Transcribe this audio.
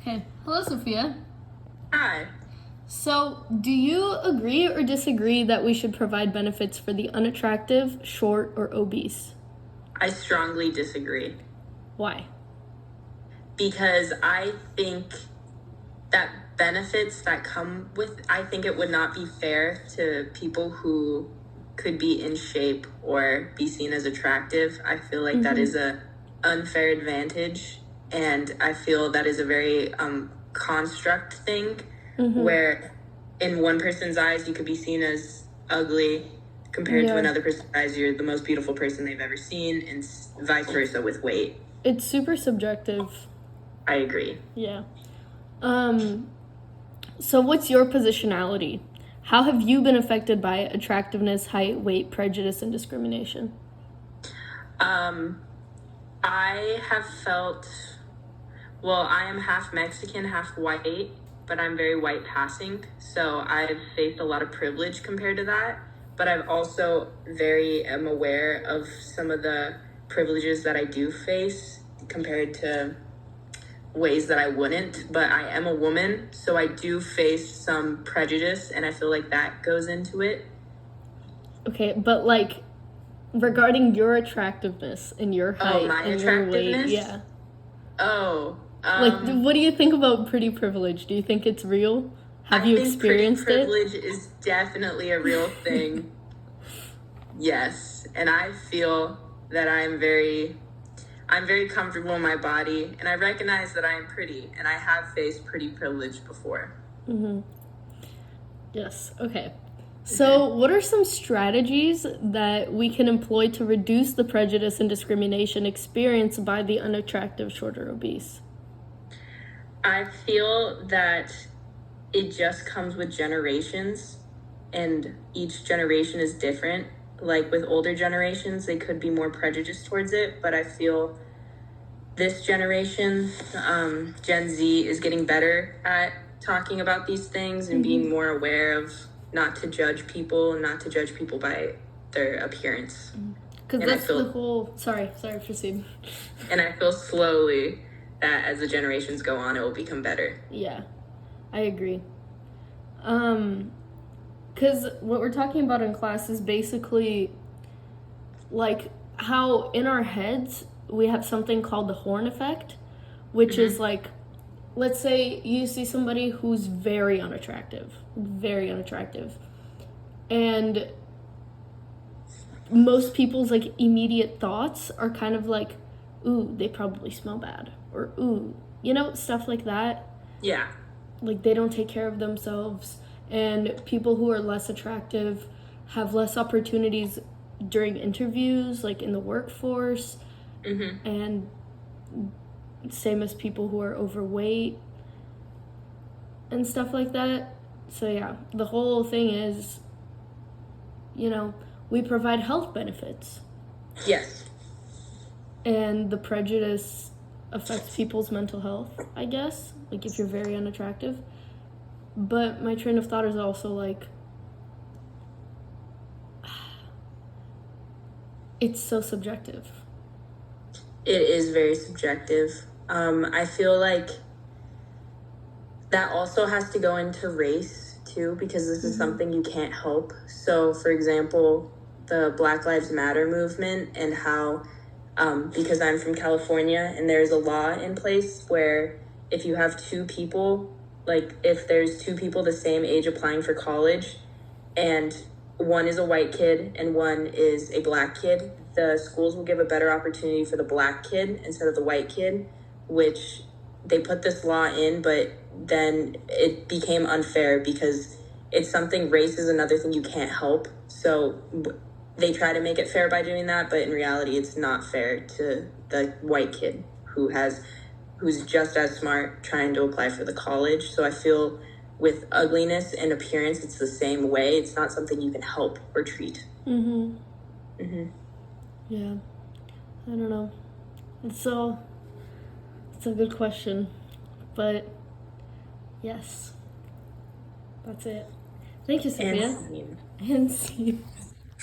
Okay. Hello, Sophia. Hi. So, do you agree or disagree that we should provide benefits for the unattractive, short, or obese? I strongly disagree Why? because I think that benefits that come with, I think it would not be fair to people who could be in shape or be seen as attractive. I feel like that is a unfair advantage, and I feel that is a very construct thing where in one person's eyes you could be seen as ugly compared to Yeah. another person's eyes you're the most beautiful person they've ever seen, and vice versa with weight. It's super subjective. I agree. Yeah. So what's your positionality? How have you been affected by attractiveness, height, weight, prejudice, and discrimination? I have felt, well, I am half Mexican, half white, but I'm very white passing. So I've faced a lot of privilege compared to that. But I've also very am aware of some of the privileges that I do face compared to ways that I wouldn't. But I am a woman, so I do face some prejudice, and I feel like that goes into it. Okay, but like regarding your attractiveness and your height my and your weight, attractiveness? yeah. Oh, Like, what do you think about pretty privilege? Do you think it's real? Have you experienced pretty it? privilege is definitely a real thing. Yes, and I feel that I'm very comfortable in my body, and I recognize that I am pretty, and I have faced pretty privilege before. Yes, okay. So, what are some strategies that we can employ to reduce the prejudice and discrimination experienced by the unattractive, short, or obese? I feel that it just comes with generations, and each generation is different. Like with older generations, they could be more prejudiced towards it, but I feel this generation, Gen Z, is getting better at talking about these things and being more aware of not to judge people and not to judge people by their appearance. Because And that's the whole. Sorry, proceed. And I feel slowly that as the generations go on, it will become better. Yeah, I agree. Because what we're talking about in class is basically like how in our heads we have something called the horn effect, which is like, let's say you see somebody who's very unattractive, and most people's like immediate thoughts are kind of like, ooh, they probably smell bad, or ooh, stuff like that. Yeah. Like they don't take care of themselves, and people who are less attractive have less opportunities during interviews, like in the workforce, and same as people who are overweight and stuff like that. So yeah, the whole thing is, we provide health benefits. Yes. And the prejudice affects people's mental health, I guess, like if you're very unattractive. But my train of thought is also like, it's so subjective. It is very subjective. I feel like that also has to go into race too, because this is something you can't help. So, for example, the Black Lives Matter movement, and how, because I'm from California, and there's a law in place where if you have two people, like if there's two people the same age applying for college, and one is a white kid and one is a black kid, the schools will give a better opportunity for the black kid instead of the white kid, which they put this law in, but then it became unfair because it's something, race is another thing you can't help. So they try to make it fair by doing that, but in reality, it's not fair to the white kid who's just as smart trying to apply for the college. So I feel with ugliness and appearance, it's the same way. It's not something you can help or treat. Yeah, I don't know. It's a good question, but yes, that's it. Thank you, Sophia. And And see you.